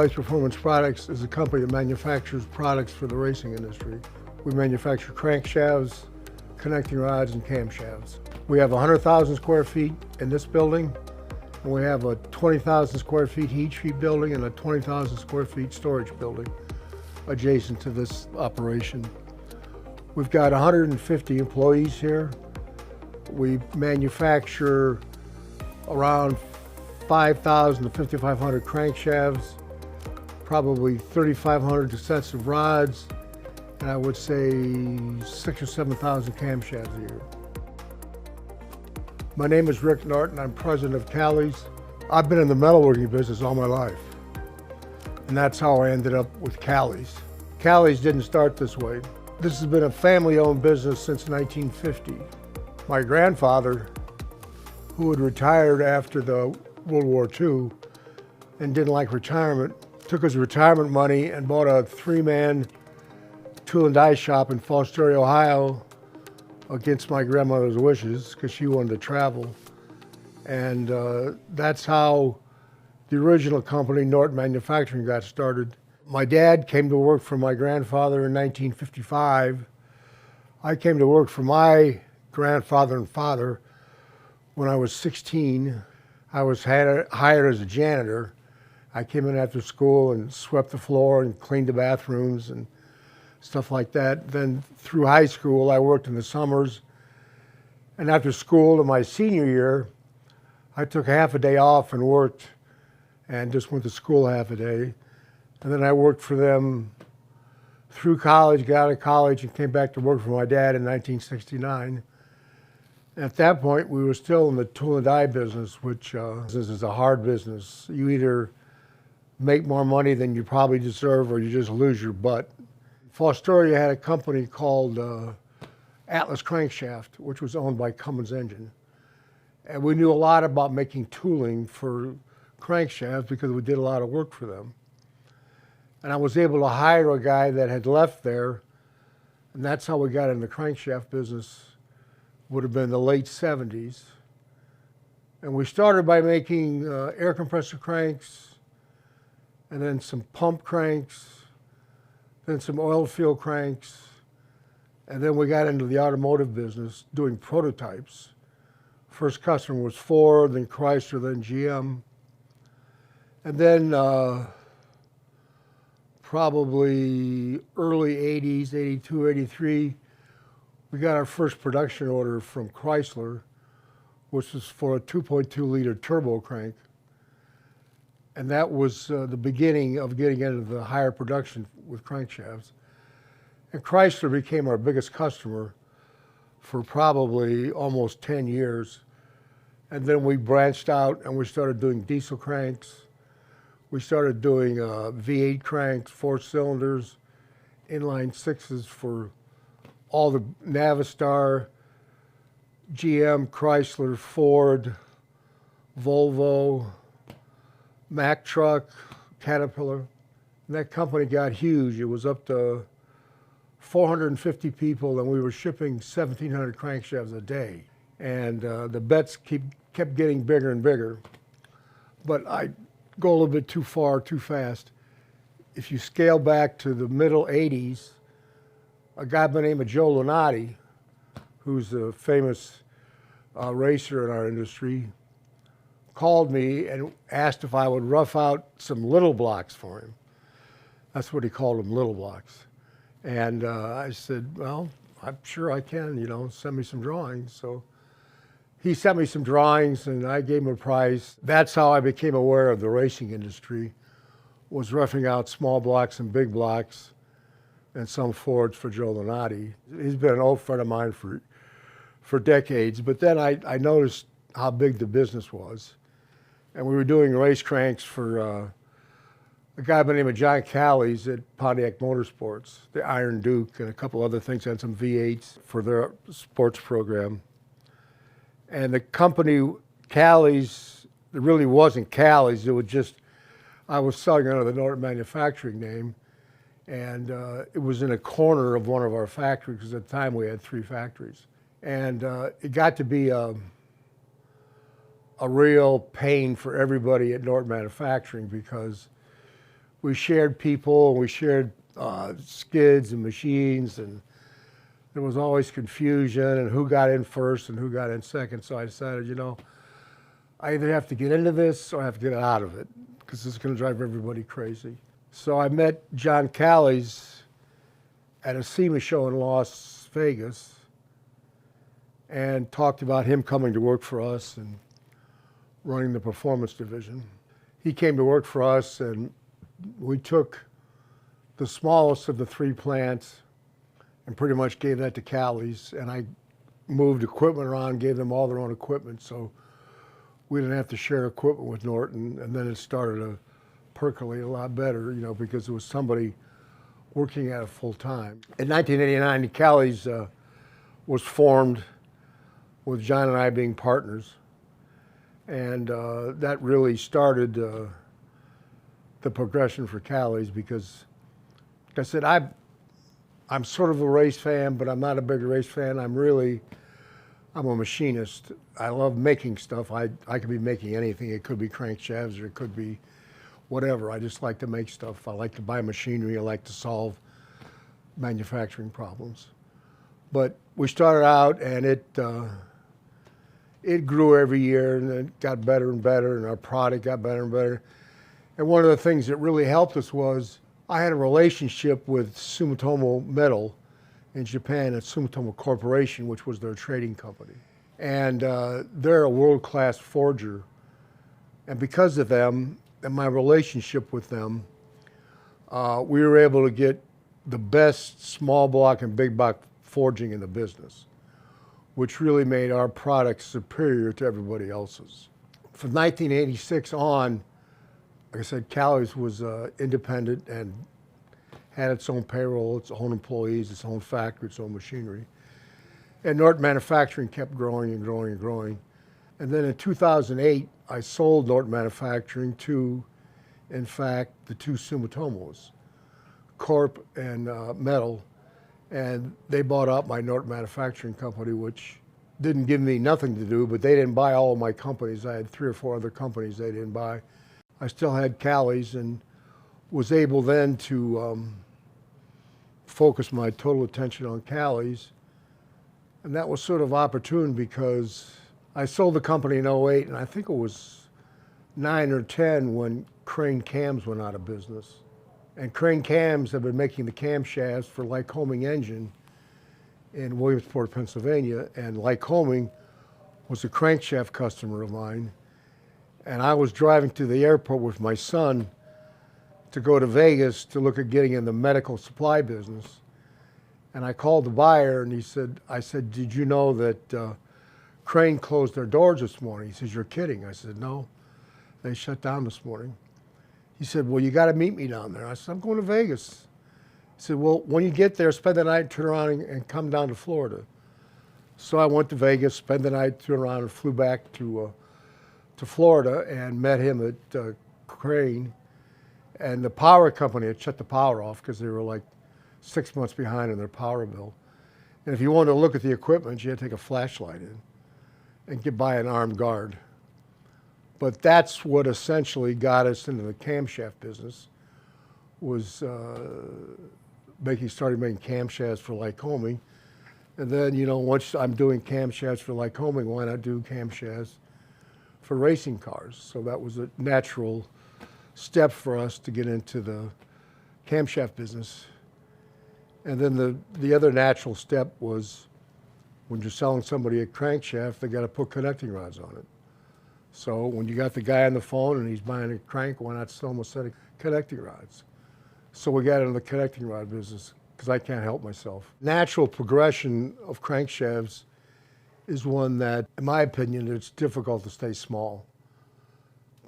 Callies Performance Products is a company that manufactures products for the racing industry. We manufacture crankshafts, connecting rods, and camshafts. We have 100,000 square feet in this building, and we have a 20,000 square feet heat treat building and a 20,000 square feet storage building adjacent to this operation. We've got 150 employees here. We manufacture around 5,000 to 5,500 crankshafts, probably 3,500 sets of rods, and I would say 6,000 or 7,000 camshafts a year. My name is Rick Norton. I'm president of Callies. I've been in the metalworking business all my life, and that's how I ended up with Callies. Callies didn't start this way. This has been a family-owned business since 1950. My grandfather, who had retired after the World War II and didn't like retirement, took his retirement money and bought a three-man tool and die shop in Fostoria, Ohio, against my grandmother's wishes because she wanted to travel. And that's how the original company, Norton Manufacturing, got started. My dad came to work for my grandfather in 1955. I came to work for my grandfather and father when I was 16. I was hired as a janitor. I came in after school and swept the floor and cleaned the bathrooms and stuff like that. Then through high school, I worked in the summers. And after school, in my senior year, I took half a day off and worked and just went to school half a day. And then I worked for them through college, got out of college, and came back to work for my dad in 1969. At that point, we were still in the tool and die business, which this is a hard business. You either make more money than you probably deserve or you just lose your butt. Fostoria had a company called Atlas Crankshaft, which was owned by Cummins Engine. And we knew a lot about making tooling for crankshafts because we did a lot of work for them. And I was able to hire a guy that had left there, and that's how we got in the crankshaft business. Would have been the late 70s. And we started by making air compressor cranks, and then some pump cranks, then some oil field cranks, and then we got into the automotive business doing prototypes. First customer was Ford, then Chrysler, then GM. And then probably early 80s, 82, 83, we got our first production order from Chrysler, which was for a 2.2 liter turbo crank. And that was the beginning of getting into the higher production with crankshafts. And Chrysler became our biggest customer for probably almost 10 years. And then we branched out and we started doing diesel cranks. We started doing V8 cranks, 4 cylinders, inline sixes for all the Navistar, GM, Chrysler, Ford, Volvo, Mack truck, Caterpillar. And that company got huge. It was up to 450 people, and we were shipping 1,700 crankshafts a day. And the bets kept getting bigger and bigger. But I go a little bit too far, too fast. If you scale back to the middle 80s, a guy by the name of Joe Lunati, who's a famous racer in our industry, called me and asked if I would rough out some little blocks for him. That's what he called them, little blocks. And I said, well, I'm sure I can, send me some drawings. So he sent me some drawings and I gave him a price. That's how I became aware of the racing industry, was roughing out small blocks and big blocks and some Fords for Joe Lunati. He's been an old friend of mine for decades, but then I noticed how big the business was. And we were doing race cranks for a guy by the name of John Callies at Pontiac Motorsports, the Iron Duke, and a couple other things, and some V8s for their sports program. And the company, Callies, it really wasn't Callies, it was just, I was selling under the Norton Manufacturing name, and it was in a corner of one of our factories, because at the time we had 3 factories. And it got to be a real pain for everybody at Norton Manufacturing because we shared people, and we shared skids and machines, and there was always confusion and who got in first and who got in second. So I decided, you know, I either have to get into this or I have to get out of it because this is going to drive everybody crazy. So I met John Callies at a SEMA show in Las Vegas and talked about him coming to work for us and running the performance division. He came to work for us, and we took the smallest of the 3 plants and pretty much gave that to Callies, and I moved equipment around, gave them all their own equipment, so we didn't have to share equipment with Norton, and then it started to percolate a lot better, you know, because it was somebody working at it full time. In 1989, Callies was formed with John and I being partners, and that really started the progression for Callies because, like I said, I'm sort of a race fan, but I'm not a big race fan. I'm a machinist. I love making stuff. I could be making anything. It could be crankshafts or it could be whatever. I just like to make stuff. I like to buy machinery. I like to solve manufacturing problems. But we started out, and it grew every year, and it got better and better, and our product got better and better. And one of the things that really helped us was I had a relationship with Sumitomo Metal in Japan at Sumitomo Corporation, which was their trading company. And they're a world-class forger. And because of them and my relationship with them, we were able to get the best small block and big block forging in the business, which really made our product superior to everybody else's. From 1986 on, like I said, Callies was independent and had its own payroll, its own employees, its own factory, its own machinery. And Norton Manufacturing kept growing and growing and growing. And then in 2008, I sold Norton Manufacturing to, in fact, the 2 Sumitomos, Corp and Metal. And they bought out my Norton Manufacturing company, which didn't give me nothing to do, but they didn't buy all of my companies. I had 3 or 4 other companies they didn't buy. I still had Callies and was able then to focus my total attention on Callies. And that was sort of opportune because I sold the company in '08, and I think it was 9 or 10 when Crane Cams went out of business. And Crane Cams have been making the camshafts for Lycoming Engine in Williamsport, Pennsylvania, and Lycoming was a crankshaft customer of mine. And I was driving to the airport with my son to go to Vegas to look at getting in the medical supply business. And I called the buyer, and I said, did you know that Crane closed their doors this morning? He says, you're kidding. I said, no, they shut down this morning. He said, well, you got to meet me down there. I said, I'm going to Vegas. He said, well, when you get there, spend the night, turn around and come down to Florida. So I went to Vegas, spent the night, turned around and flew back to Florida and met him at Crane. And the power company had shut the power off because they were like 6 months behind on their power bill. And if you wanted to look at the equipment, you had to take a flashlight in and get by an armed guard. But that's what essentially got us into the camshaft business, was started making camshafts for Lycoming. And then, you know, once I'm doing camshafts for Lycoming, why not do camshafts for racing cars? So that was a natural step for us to get into the camshaft business. And then the other natural step was when you're selling somebody a crankshaft, they got to put connecting rods on it. So when you got the guy on the phone and he's buying a crank, why not sell him a set of connecting rods? So we got into the connecting rod business because I can't help myself. Natural progression of crankshafts is one that, in my opinion, it's difficult to stay small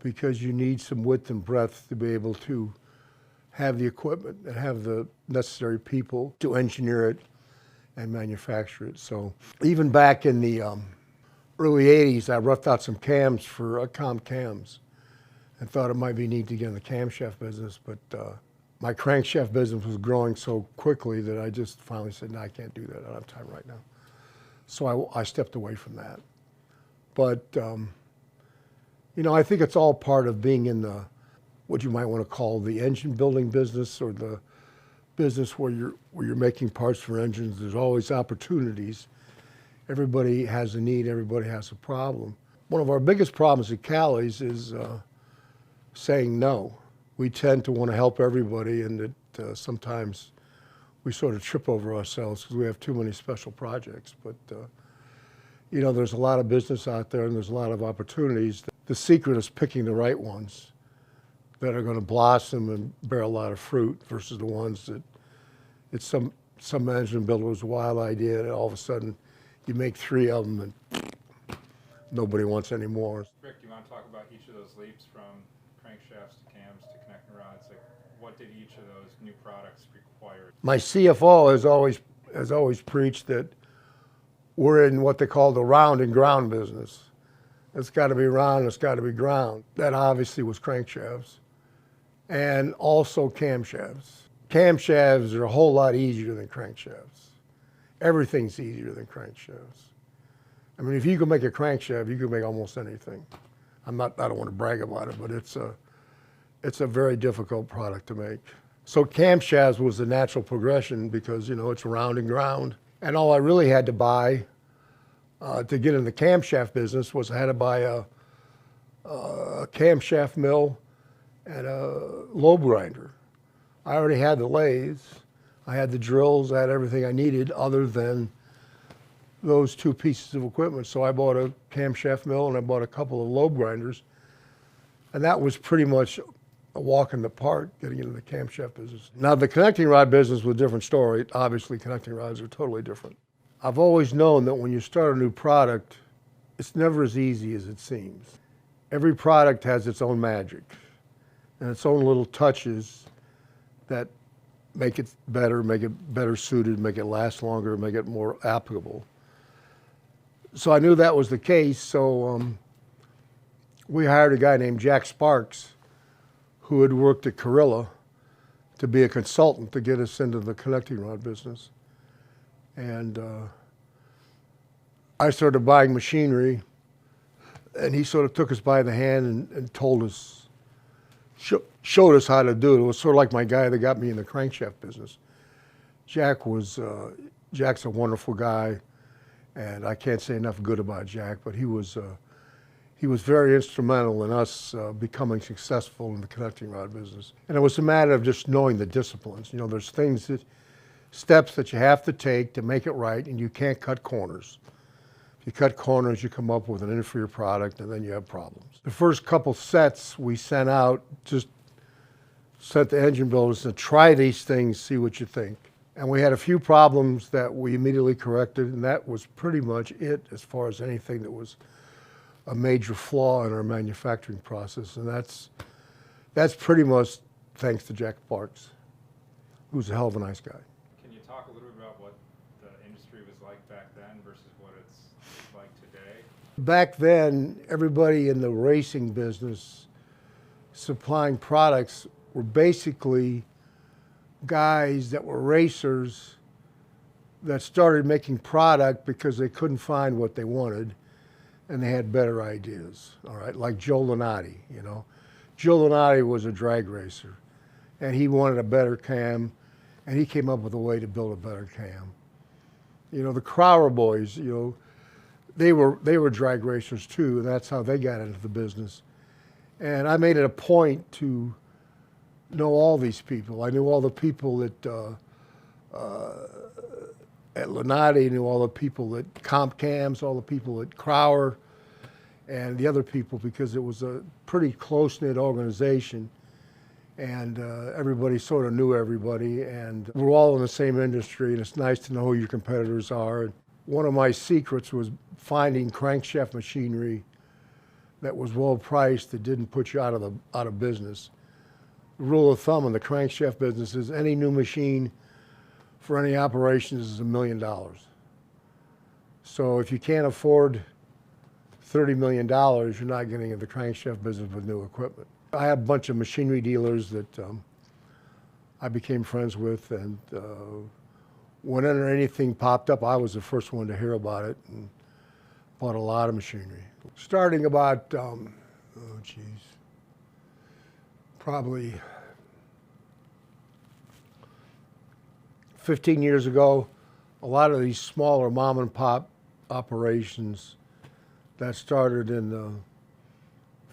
because you need some width and breadth to be able to have the equipment and have the necessary people to engineer it and manufacture it. So even back in the early 80s, I roughed out some cams for Comp Cams and thought it might be neat to get in the camshaft business, but my crankshaft business was growing so quickly that I just finally said, no, I can't do that. I don't have time right now. So I stepped away from that. But, you know, I think it's all part of being in the what you might want to call the engine building business, or the business where you're making parts for engines. There's always opportunities. Everybody has a need, everybody has a problem. One of our biggest problems at Callies is saying no. We tend to want to help everybody, and sometimes we sort of trip over ourselves because we have too many special projects. But you know, there's a lot of business out there and there's a lot of opportunities. The secret is picking the right ones that are going to blossom and bear a lot of fruit versus the ones that it's some engine builder's wild idea and all of a sudden you make 3 of them and nobody wants any more. Rick, do you want to talk about each of those leaps from crankshafts to cams to connecting rods? Like, what did each of those new products require? My CFO has always preached that we're in what they call the round and ground business. It's got to be round, it's got to be ground. That obviously was crankshafts and also camshafts. Camshafts are a whole lot easier than crankshafts. Everything's easier than crankshafts. I mean, if you can make a crankshaft, you can make almost anything. I don't want to brag about it, but it's a very difficult product to make. So camshafts was the natural progression because, you know, it's round and ground. And all I really had to buy to get in the camshaft business was I had to buy a camshaft mill and a lobe grinder. I already had the lathes, I had the drills, I had everything I needed other than those 2 pieces of equipment. So I bought a camshaft mill and I bought a couple of lobe grinders. And that was pretty much a walk in the park getting into the camshaft business. Now the connecting rod business was a different story. Obviously connecting rods are totally different. I've always known that when you start a new product, it's never as easy as it seems. Every product has its own magic and its own little touches that make it better suited, make it last longer, make it more applicable. So I knew that was the case, so we hired a guy named Jack Sparks who had worked at Carilla to be a consultant to get us into the connecting rod business. And I started buying machinery, and he sort of took us by the hand and told us, showed us how to do it. It was sort of like my guy that got me in the crankshaft business. Jack's a wonderful guy, and I can't say enough good about Jack, but he was very instrumental in us becoming successful in the connecting rod business. And it was a matter of just knowing the disciplines. You know, there's steps that you have to take to make it right, and you can't cut corners. If you cut corners, you come up with an inferior product, and then you have problems. The first couple sets we sent out, just sent the engine builders to try these things, see what you think. And we had a few problems that we immediately corrected, and that was pretty much it as far as anything that was a major flaw in our manufacturing process. And that's pretty much thanks to Jack Sparks, who's a hell of a nice guy. Can you talk a little bit about what the industry was like back then versus what it's like today? Back then, everybody in the racing business supplying products were basically guys that were racers that started making product because they couldn't find what they wanted and they had better ideas, all right? Like Joe Lunati, you know. Joe Lunati was a drag racer and he wanted a better cam and he came up with a way to build a better cam. You know, the Crower boys, you know, they were drag racers too, and that's how they got into the business. And I made it a point to know all these people. I knew all the people at Lunati, knew all the people at Comp Cams, all the people at Crower, and the other people, because it was a pretty close-knit organization, and everybody sort of knew everybody, and we're all in the same industry, and it's nice to know who your competitors are. One of my secrets was finding crankshaft machinery that was well priced, that didn't put you out of business. The rule of thumb in the crankshaft business is any new machine for any operations is $1 million. So if you can't afford $30 million, you're not getting into the crankshaft business with new equipment. I had a bunch of machinery dealers that I became friends with, and whenever anything popped up, I was the first one to hear about it and bought a lot of machinery. Starting about, probably 15 years ago, a lot of these smaller mom and pop operations that started in the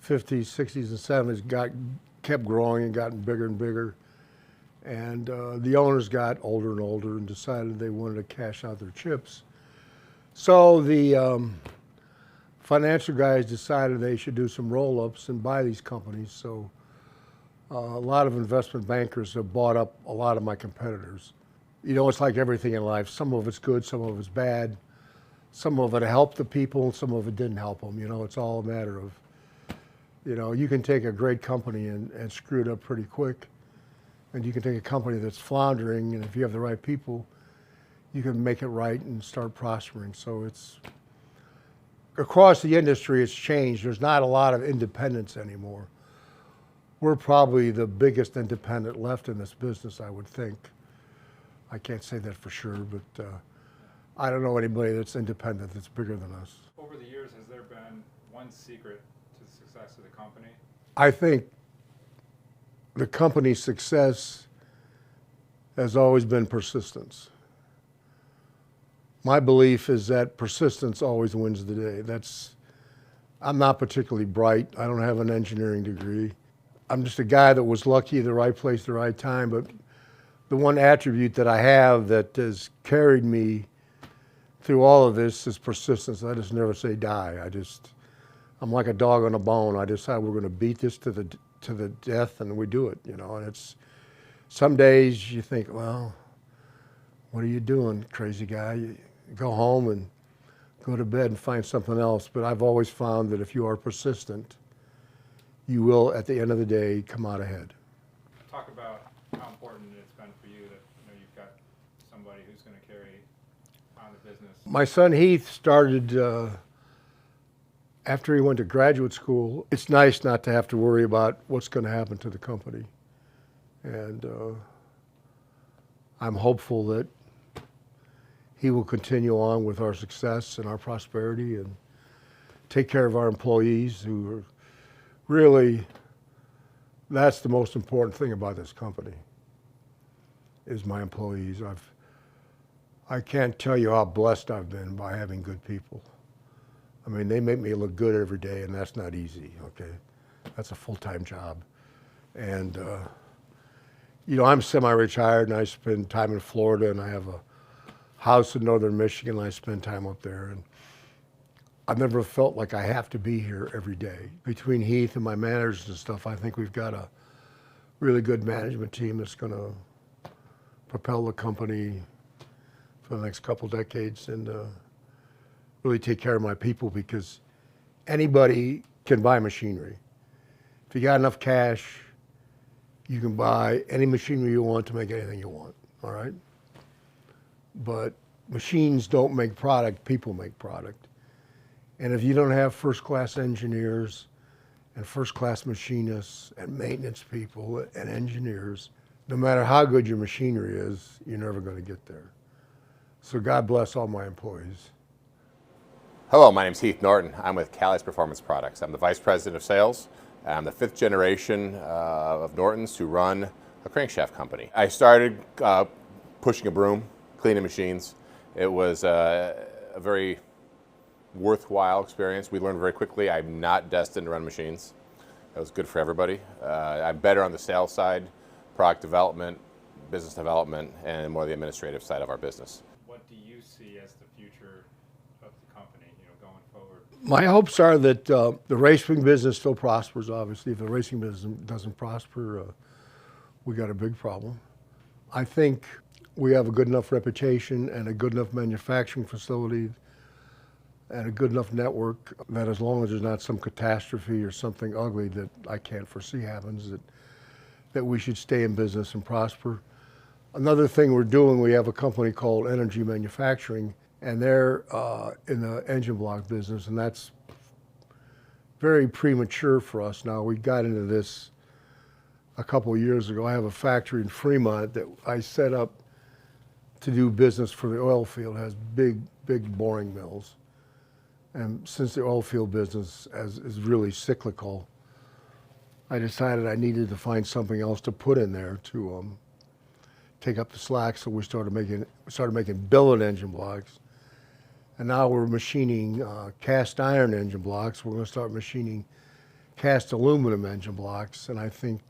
50s, 60s, and 70s kept growing and gotten bigger and bigger. And the owners got older and older and decided they wanted to cash out their chips. So the financial guys decided they should do some roll-ups and buy these companies. So a lot of investment bankers have bought up a lot of my competitors. You know, it's like everything in life. Some of it's good, some of it's bad. Some of it helped the people, some of it didn't help them. You know, it's all a matter of, you know, you can take a great company and screw it up pretty quick. And you can take a company that's floundering, and if you have the right people, you can make it right and start prospering. So it's, across the industry, it's changed. There's not a lot of independence anymore. We're probably the biggest independent left in this business, I would think. I can't say that for sure, but I don't know anybody that's independent that's bigger than us. Over the years, has there been one secret to the success of the company? I think the company's success has always been persistence. My belief is that persistence always wins the day. I'm not particularly bright. I don't have an engineering degree. I'm just a guy that was lucky, the right place, the right time. But the one attribute that I have that has carried me through all of this is persistence. I just never say die. I'm like a dog on a bone. I decide we're going to beat this to the death, and we do it, you know. And it's, some days you think, well, what are you doing, crazy guy? You go home and go to bed and find something else. But I've always found that if you are persistent, you will, at the end of the day, come out ahead. Talk about how important it's been for you that, you know, you've got somebody who's going to carry on the business. My son Heath started after he went to graduate school. It's nice not to have to worry about what's going to happen to the company. And I'm hopeful that he will continue on with our success and our prosperity and take care of our employees, who are really, that's the most important thing about this company, is my employees. I can't tell you how blessed I've been by having good people. I mean, they make me look good every day, and that's not easy, okay? That's a full-time job. And, you know, I'm semi-retired, and I spend time in Florida, and I have a house in northern Michigan, and I spend time up there. And I've never felt like I have to be here every day. Between Heath and my managers and stuff, I think we've got a really good management team that's going to propel the company for the next couple decades and really take care of my people, because anybody can buy machinery. If you got enough cash, you can buy any machinery you want to make anything you want, all right? But machines don't make product, people make product. And if you don't have first-class engineers and first-class machinists and maintenance people and engineers, no matter how good your machinery is, you're never going to get there. So God bless all my employees. Hello, my name is Heath Norton. I'm with Callies Performance Products. I'm the Vice President of Sales. I'm the 5th generation of Nortons who run a crankshaft company. I started pushing a broom, cleaning machines. It was a very worthwhile experience. We learned very quickly I'm not destined to run machines. That was good for everybody. I'm better on the sales side, product development, business development, and more the administrative side of our business. What do you see as the future of the company, you know, going forward? My hopes are that the racing business still prospers, obviously. If the racing business doesn't prosper, we got a big problem. I think we have a good enough reputation and a good enough manufacturing facility and a good enough network that as long as there's not some catastrophe or something ugly that I can't foresee happens, that we should stay in business and prosper. Another thing we're doing, we have a company called Energy Manufacturing, and they're in the engine block business, and that's very premature for us now. We got into this a couple of years ago. I have a factory in Fremont that I set up to do business for the oil field. It has big boring mills. And since the oil field business is really cyclical, I decided I needed to find something else to put in there to take up the slack. So we started making billet engine blocks, and now we're machining cast iron engine blocks. We're going to start machining cast aluminum engine blocks, and I think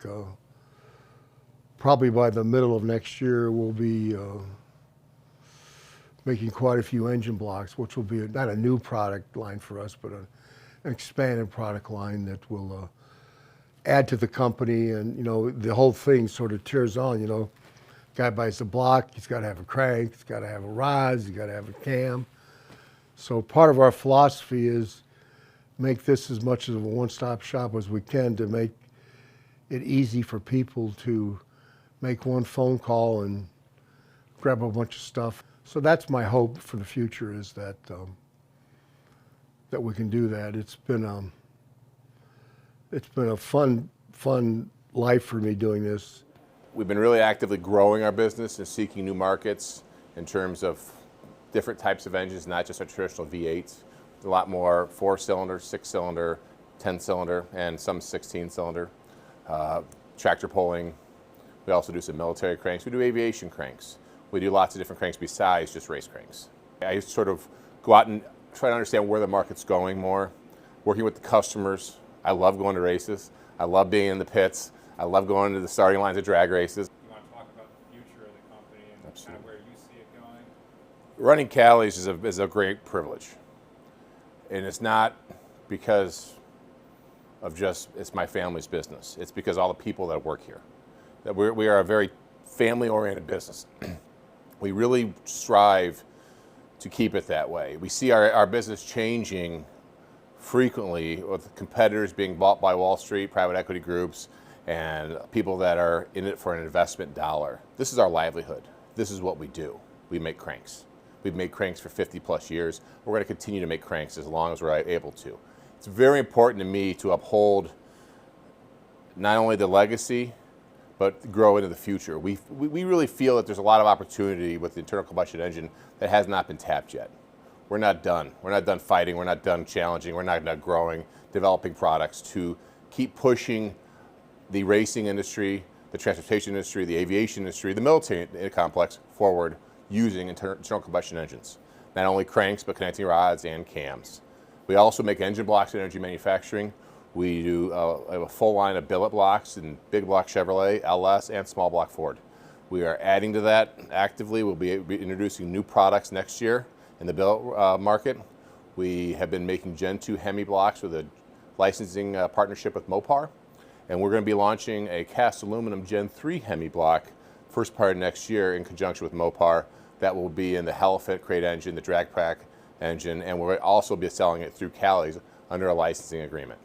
probably by the middle of next year we'll be making quite a few engine blocks, which will be not a new product line for us, but an expanded product line that will add to the company. And you know, the whole thing sort of tears on. You know, guy buys a block, he's got to have a crank, he's got to have a rods, he's got to have a cam. So part of our philosophy is make this as much of a one-stop shop as we can to make it easy for people to make one phone call and grab a bunch of stuff. So that's my hope for the future, is that that we can do that. It's been a fun life for me doing this. We've been really actively growing our business and seeking new markets in terms of different types of engines, not just our traditional V8s. A lot more 4-cylinder, 6-cylinder, 10-cylinder, and some 16-cylinder. Tractor pulling. We also do some military cranks. We do aviation cranks. We do lots of different cranks besides just race cranks. I sort of go out and try to understand where the market's going more, working with the customers. I love going to races. I love being in the pits. I love going to the starting lines of drag races. You want to talk about the future of the company and kind of where you see it going? Running Callies is a great privilege. And it's not because of just, it's my family's business. It's because all the people that work here. That we are a very family-oriented business. We really strive to keep it that way. We see our business changing frequently, with competitors being bought by Wall Street, private equity groups, and people that are in it for an investment dollar. This is our livelihood. This is what we do. We make cranks. We've made cranks for 50 plus years. We're going to continue to make cranks as long as we're able to. It's very important to me to uphold not only the legacy, but grow into the future. We really feel that there's a lot of opportunity with the internal combustion engine that has not been tapped yet. We're not done. We're not done fighting. We're not done challenging. We're not done growing, developing products to keep pushing the racing industry, the transportation industry, the aviation industry, the military complex forward using internal combustion engines. Not only cranks, but connecting rods and cams. We also make engine blocks in energy manufacturing. We do have a full line of billet blocks in big block Chevrolet, LS, and small block Ford. We are adding to that actively. We'll be introducing new products next year in the billet market. We have been making Gen 2 Hemi blocks with a licensing partnership with Mopar. And we're going to be launching a cast aluminum Gen 3 Hemi block first part of next year in conjunction with Mopar. That will be in the Hellfit crate engine, the drag pack engine, and we'll also be selling it through Callies under a licensing agreement.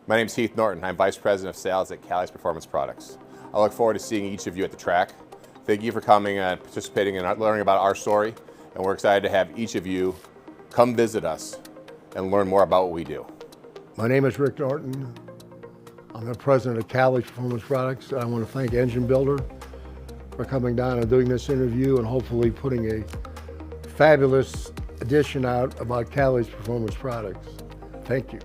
My name is Heath Norton. I'm Vice President of Sales at Callies Performance Products. I look forward to seeing each of you at the track. Thank you for coming and participating and learning about our story, and we're excited to have each of you come visit us and learn more about what we do. My name is Rick Norton. I'm the president of Callies Performance Products. I want to thank Engine Builder for coming down and doing this interview and hopefully putting a fabulous edition out about Callies Performance Products. Thank you.